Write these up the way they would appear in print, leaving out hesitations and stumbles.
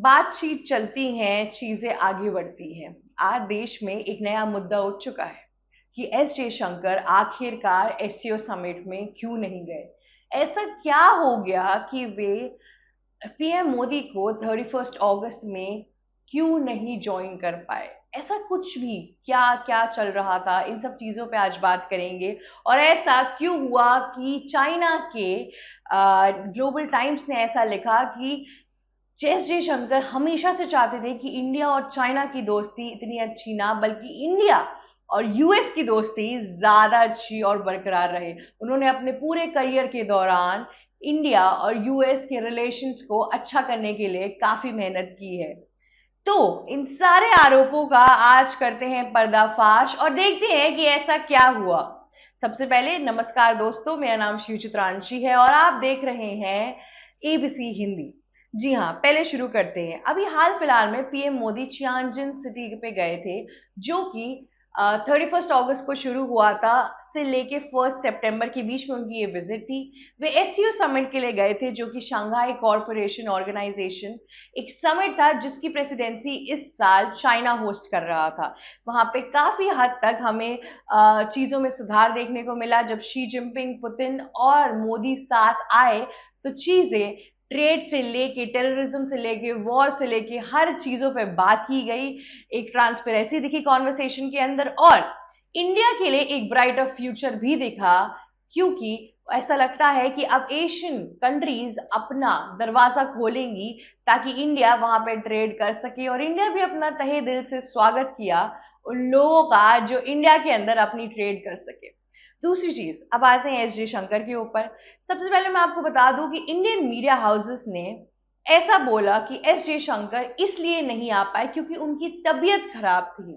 बातचीत चलती है, चीजें आगे बढ़ती हैं। आज देश में एक नया मुद्दा उठ चुका है कि एस जयशंकर आखिरकार एससीओ समिट में क्यों नहीं गए। ऐसा क्या हो गया कि वे पीएम मोदी को 31 अगस्त में क्यों नहीं ज्वाइन कर पाए। ऐसा कुछ भी क्या क्या चल रहा था, इन सब चीजों पे आज बात करेंगे। और ऐसा क्यों हुआ कि चाइना के ग्लोबल टाइम्स ने ऐसा लिखा कि एस जयशंकर हमेशा से चाहते थे कि इंडिया और चाइना की दोस्ती इतनी अच्छी ना बल्कि इंडिया और यूएस की दोस्ती ज्यादा अच्छी और बरकरार रहे। उन्होंने अपने पूरे करियर के दौरान इंडिया और यूएस के रिलेशंस को अच्छा करने के लिए काफी मेहनत की है। तो इन सारे आरोपों का आज करते हैं पर्दाफाश और देखते हैं कि ऐसा क्या हुआ। सबसे पहले नमस्कार दोस्तों, मेरा नाम शिव चित्रांशी है और आप देख रहे हैं एबीसी हिंदी। जी हाँ, पहले शुरू करते हैं। अभी हाल फिलहाल में पीएम मोदी चियांजिन सिटी पे गए थे, जो कि 31 अगस्त को शुरू हुआ था से लेके 1 सितंबर के बीच में उनकी ये विजिट थी। वे एससीओ समिट के लिए गए थे, जो कि शंघाई कॉरपोरेशन ऑर्गेनाइजेशन एक समिट था जिसकी प्रेसिडेंसी इस साल चाइना होस्ट कर रहा था। वहां पे काफी हद तक हमें चीजों में सुधार देखने को मिला। जब शी जिनपिंग, पुतिन और मोदी साथ आए तो चीजें ट्रेड से लेके, टेररिज्म से लेके, वॉर से लेके हर चीजों पे बात की गई। एक ट्रांसपेरेंसी दिखी कॉन्वर्सेशन के अंदर और इंडिया के लिए एक ब्राइटर फ्यूचर भी दिखा, क्योंकि ऐसा लगता है कि अब एशियन कंट्रीज अपना दरवाजा खोलेंगी ताकि इंडिया वहां पे ट्रेड कर सके। और इंडिया भी अपना तहे दिल से स्वागत किया उन लोगों का जो इंडिया के अंदर अपनी ट्रेड कर सके। दूसरी चीज, अब आते हैं एस जयशंकर के ऊपर। सबसे पहले मैं आपको बता दूं कि इंडियन मीडिया हाउसेस ने ऐसा बोला कि एस जयशंकर इसलिए नहीं आ पाए क्योंकि उनकी तबीयत खराब थी।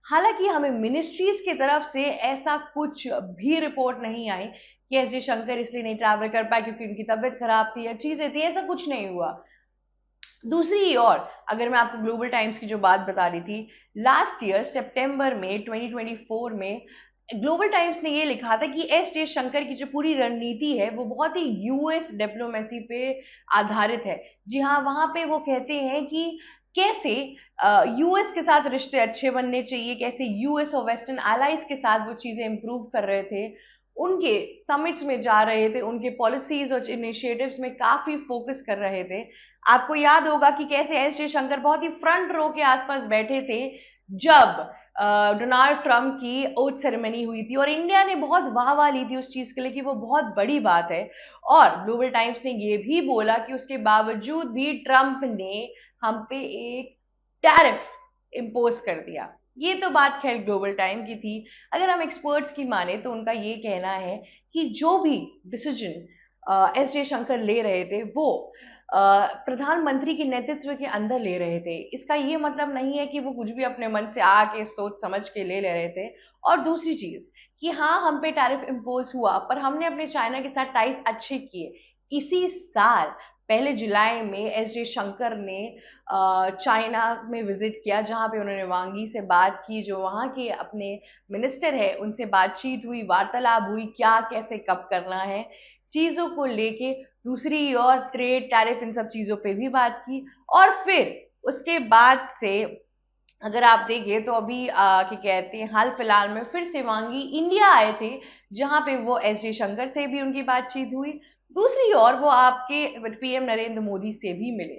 हालांकि हमें मिनिस्ट्रीज की तरफ से ऐसा कुछ भी रिपोर्ट नहीं आई कि एस जयशंकर इसलिए नहीं ट्रैवल कर पाए क्योंकि उनकी तबीयत खराब थी या चीजें थी, ऐसा कुछ नहीं हुआ। दूसरी ओर अगर मैं आपको ग्लोबल टाइम्स की जो बात बता रही थी, लास्ट ईयर सितंबर में 2024 में ग्लोबल टाइम्स ने ये लिखा था कि एस जयशंकर की जो पूरी रणनीति है वो बहुत ही यूएस डिप्लोमेसी पे आधारित है। जी हाँ, वहां पे वो कहते हैं कि कैसे यूएस के साथ रिश्ते अच्छे बनने चाहिए, कैसे यूएस और वेस्टर्न एलाइज के साथ वो चीजें इंप्रूव कर रहे थे, उनके समिट्स में जा रहे थे, उनके पॉलिसीज और इनिशिएटिव्स में काफी फोकस कर रहे थे। आपको याद होगा कि कैसे एस जयशंकर बहुत ही फ्रंट रो के आसपास बैठे थे जब डोनाल्ड ट्रंप की ओथ सेरेमनी हुई थी और इंडिया ने बहुत वाहवाह ली थी उस चीज के लिए कि वो बहुत बड़ी बात है। और ग्लोबल टाइम्स ने ये भी बोला कि उसके बावजूद भी ट्रंप ने हम पे एक टैरिफ इम्पोज कर दिया। ये तो बात खैर ग्लोबल टाइम की थी। अगर हम एक्सपर्ट्स की माने तो उनका ये कहना है कि जो भी डिसीजन एस जयशंकर ले रहे थे वो प्रधानमंत्री के नेतृत्व के अंदर ले रहे थे। इसका ये मतलब नहीं है कि वो कुछ भी अपने मन से आके सोच समझ के ले रहे थे। और दूसरी चीज कि हाँ, हम पे टैरिफ इम्पोज हुआ पर हमने अपने चाइना के साथ टाइज अच्छे किए। इसी साल पहले जुलाई में एस जयशंकर ने चाइना में विजिट किया, जहां पे उन्होंने वांगी से बात की, जो वहां के अपने मिनिस्टर है उनसे बातचीत हुई, वार्तालाप हुई, क्या कैसे कब करना है चीजों को लेके। दूसरी ओर ट्रेड, टैरिफ, इन सब चीजों पे भी बात की। और फिर उसके बाद से अगर आप देखें तो अभी क्या कहते हैं, हाल फिलहाल में फिर से वांगी इंडिया आए थे, जहां पे वो एस जयशंकर से भी उनकी बातचीत हुई। दूसरी ओर वो आपके पीएम नरेंद्र मोदी से भी मिले।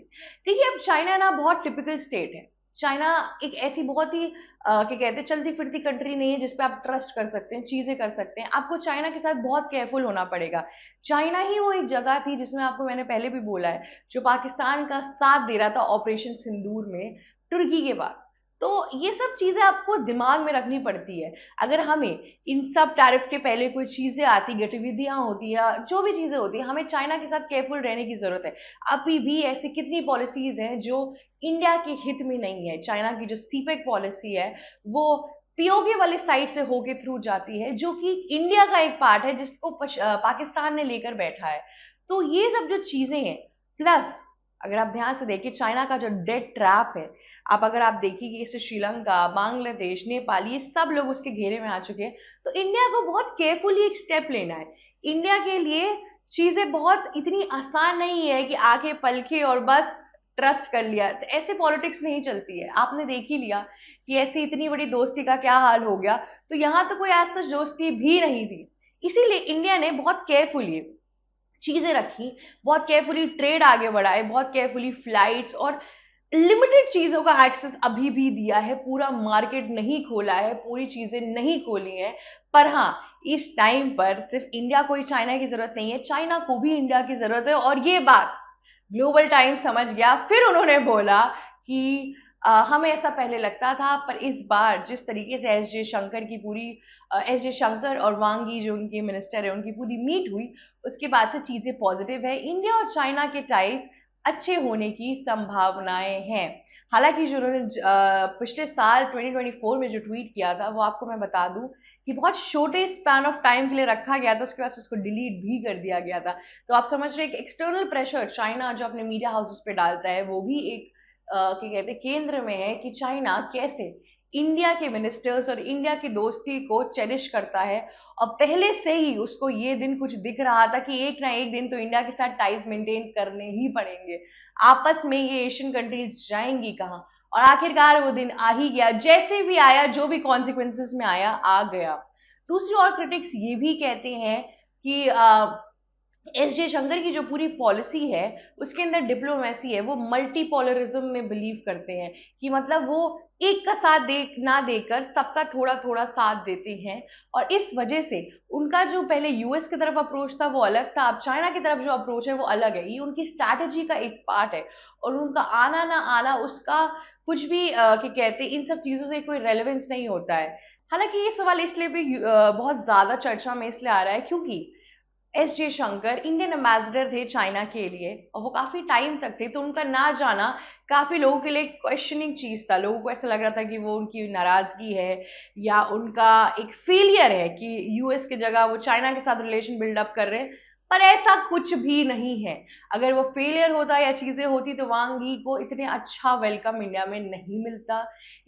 देखिए, अब चाइना ना बहुत टिपिकल स्टेट है। चाइना एक ऐसी बहुत ही क्या कहते हैं, चलती फिरती कंट्री नहीं है जिसपे आप ट्रस्ट कर सकते हैं, चीजें कर सकते हैं। आपको चाइना के साथ बहुत केयरफुल होना पड़ेगा। चाइना ही वो एक जगह थी जिसमें, आपको मैंने पहले भी बोला है, जो पाकिस्तान का साथ दे रहा था ऑपरेशन सिंदूर में तुर्की के बाद। तो ये सब चीजें आपको दिमाग में रखनी पड़ती है। अगर हमें इन सब टैरिफ के पहले कोई चीजें आती, गतिविधियां होती या जो भी चीजें होती है, हमें चाइना के साथ केयरफुल रहने की जरूरत है। अभी भी ऐसी कितनी पॉलिसीज हैं जो इंडिया के हित में नहीं है। चाइना की जो सीपेक पॉलिसी है वो पीओके वाले साइड से होके थ्रू जाती है, जो कि इंडिया का एक पार्ट है जिसको पाकिस्तान ने लेकर बैठा है। तो ये सब जो चीजें हैं, प्लस अगर आप ध्यान से देखिए चाइना का जो डेट ट्रैप है, अगर आप देखिए कि इससे श्रीलंका, बांग्लादेश, नेपाल, ये सब लोग उसके घेरे में आ चुके हैं। तो इंडिया को बहुत केयरफुली एक स्टेप लेना है। इंडिया के लिए चीजें बहुत इतनी आसान नहीं है कि आके पलके और बस ट्रस्ट कर लिया। तो ऐसे पॉलिटिक्स नहीं चलती है। आपने देख ही लिया कि ऐसी इतनी बड़ी दोस्ती का क्या हाल हो गया। तो यहाँ तो कोई ऐसा दोस्ती भी नहीं थी। इसीलिए इंडिया ने बहुत केयरफुली चीजें रखी, बहुत केयरफुली ट्रेड आगे बढ़ाए, बहुत केयरफुली फ्लाइट्स और लिमिटेड चीजों का एक्सेस अभी भी दिया है। पूरा मार्केट नहीं खोला है, पूरी चीजें नहीं खोली हैं। पर हाँ, इस टाइम पर सिर्फ इंडिया को ही चाइना की जरूरत नहीं है, चाइना को भी इंडिया की जरूरत है। और ये बात ग्लोबल टाइम्स समझ गया। फिर उन्होंने बोला कि हमें ऐसा पहले लगता था, पर इस बार जिस तरीके से एस जे शंकर और वांग यी जो उनके मिनिस्टर है उनकी पूरी मीट हुई, उसके बाद से चीजें पॉजिटिव है। इंडिया और चाइना के टाइप अच्छे होने की संभावनाएं हैं। हालांकि जो उन्होंने पिछले साल 2024 में जो ट्वीट किया था, वो आपको मैं बता दूं कि बहुत छोटे स्पैन ऑफ टाइम के लिए रखा गया था, उसके बाद उसको डिलीट भी कर दिया गया था। तो आप समझ रहे हैं कि एक्सटर्नल प्रेशर चाइना जो अपने मीडिया हाउसेस पे डालता है, वो भी एक क्या कहते हैं केंद्र में है कि चाइना कैसे इंडिया के मिनिस्टर्स और इंडिया की दोस्ती को चेरिश करता है। और पहले से ही उसको ये दिन कुछ दिख रहा था कि एक ना एक दिन तो इंडिया के साथ टाइज मेंटेन करने ही पड़ेंगे। आपस में ये एशियन कंट्रीज जाएंगी कहाँ? और आखिरकार वो दिन आ ही गया। जैसे भी आया, जो भी कॉन्सिक्वेंसेस में आया, आ गया। दूसरी ओर क्रिटिक्स ये भी कहते हैं कि एस जे शंकर की जो पूरी पॉलिसी है उसके अंदर डिप्लोमेसी है। वो मल्टीपोलरिज्म में बिलीव करते हैं कि मतलब वो एक का साथ दे ना देकर सबका थोड़ा थोड़ा साथ देते हैं। और इस वजह से उनका जो पहले यूएस की तरफ अप्रोच था वो अलग था, अब चाइना की तरफ जो अप्रोच है वो अलग है। ये उनकी स्ट्रैटेजी का एक पार्ट है। और उनका आना ना आना उसका कुछ भी क्या कहते हैं, इन सब चीजों से कोई रेलेवेंस नहीं होता है। हालांकि ये सवाल इसलिए भी बहुत ज्यादा चर्चा में इसलिए आ रहा है क्योंकि एस जे शंकर इंडियन एम्बेसडर थे चाइना के लिए, और वो काफी टाइम तक थे। तो उनका ना जाना काफी लोगों के लिए क्वेश्चनिंग चीज था। लोगों को ऐसा लग रहा था कि वो उनकी नाराजगी है या उनका एक फेलियर है कि यूएस की जगह वो चाइना के साथ रिलेशन बिल्डअप कर रहे हैं। पर ऐसा कुछ भी नहीं है। अगर वो फेलियर होता या चीजें होती तो वांग यी को इतने अच्छा वेलकम इंडिया में नहीं मिलता,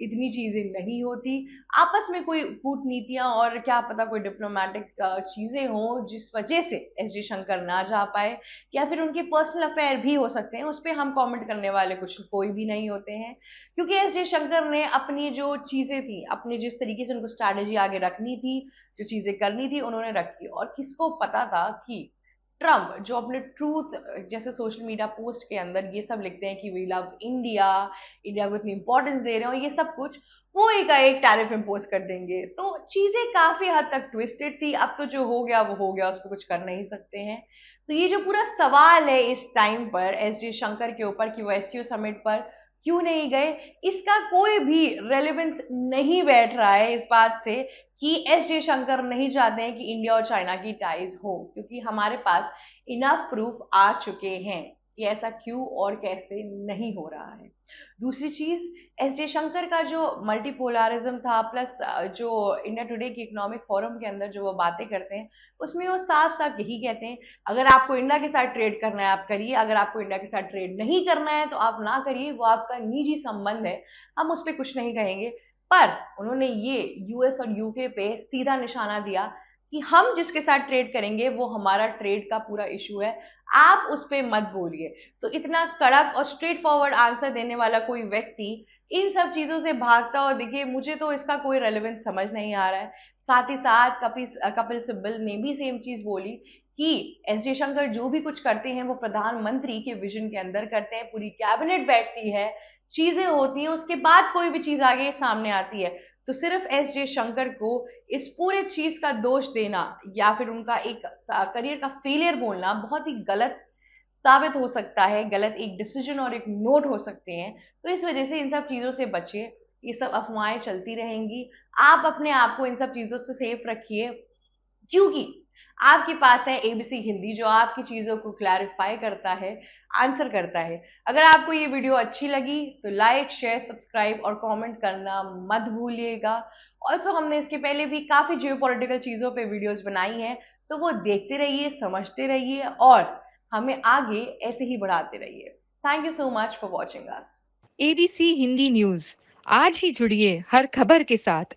इतनी चीजें नहीं होती। आपस में कोई कूटनीतियां और क्या पता कोई डिप्लोमेटिक चीजें हों जिस वजह से एस डी शंकर ना जा पाए, या फिर उनके पर्सनल अफेयर भी हो सकते हैं। उस पर हम कमेंट करने वाले कुछ कोई भी नहीं होते हैं, क्योंकि एस डी शंकर ने अपनी जो चीजें थी, अपनी जिस तरीके से उनको स्ट्रैटेजी आगे रखनी थी, जो चीजें करनी थी उन्होंने रखी। और किसको पता था कि ट्रम्प जो अपने ट्रूथ जैसे सोशल मीडिया पोस्ट के अंदर ये सब लिखते हैं कि वी लव इंडिया, इंडिया को इतनी इंपॉर्टेंस दे रहे हो, ये सब कुछ, वो एक टैरिफ इम्पोज कर देंगे। तो चीजें काफी हद तक ट्विस्टेड थी। अब तो जो हो गया वो हो गया, उस पर कुछ कर नहीं सकते हैं। तो ये जो पूरा सवाल है इस टाइम पर एस जे शंकर के ऊपर कि वो एससीओ समिट पर क्यों नहीं गए, इसका कोई भी रेलेवेंस नहीं बैठ रहा है इस बात से कि एस जयशंकर नहीं चाहते हैं कि इंडिया और चाइना की टाइज हो, क्योंकि हमारे पास इनफ प्रूफ आ चुके हैं कि ऐसा क्यों और कैसे नहीं हो रहा है। दूसरी चीज, एस जयशंकर का जो मल्टीपोलरिज्म था, प्लस जो इंडिया टुडे की इकोनॉमिक फोरम के अंदर जो वो बातें करते हैं, उसमें वो साफ साफ यही कहते हैं अगर आपको इंडिया के साथ ट्रेड करना है आप करिए, अगर आपको इंडिया के साथ ट्रेड नहीं करना है तो आप ना करिए, वो आपका निजी संबंध है, हम उस पर कुछ नहीं कहेंगे। पर उन्होंने ये यूएस और यूके पे सीधा निशाना दिया कि हम जिसके साथ ट्रेड करेंगे वो हमारा ट्रेड का पूरा इशू है, आप उस पे मत बोलिए। तो इतना कड़क और स्ट्रेट फॉरवर्ड आंसर देने वाला कोई व्यक्ति इन सब चीजों से भागता हुआ दिखे, मुझे तो इसका कोई रेलेवेंस समझ नहीं आ रहा है। साथ ही साथ कपिल सिब्बल ने भी सेम चीज बोली कि एस जयशंकर जो भी कुछ करते हैं वो प्रधानमंत्री के विजन के अंदर करते हैं। पूरी कैबिनेट बैठती है, चीजें होती हैं, उसके बाद कोई भी चीज आगे सामने आती है। तो सिर्फ एस जे शंकर को इस पूरे चीज का दोष देना या फिर उनका एक करियर का फेलियर बोलना बहुत ही गलत साबित हो सकता है, गलत एक डिसीजन और एक नोट हो सकते हैं। तो इस वजह से इन सब चीजों से बचिए, ये सब अफवाहें चलती रहेंगी। आप अपने आप को इन सब चीजों से सेफ रखिए, क्योंकि आपके पास है एबीसी हिंदी जो आपकी चीजों को क्लैरिफाई करता है, आंसर करता है। अगर आपको ये वीडियो अच्छी लगी तो लाइक शेयर सब्सक्राइब और कमेंट करना मत भूलिएगा। ऑल्सो हमने इसके पहले भी काफी जियोपॉलिटिकल चीजों पे वीडियोस बनाई हैं, तो वो देखते रहिए, समझते रहिए और हमें आगे ऐसे ही बढ़ाते रहिए। Thank you so much for watching us. ABC Hindi news, आज ही जुड़िए हर खबर के साथ।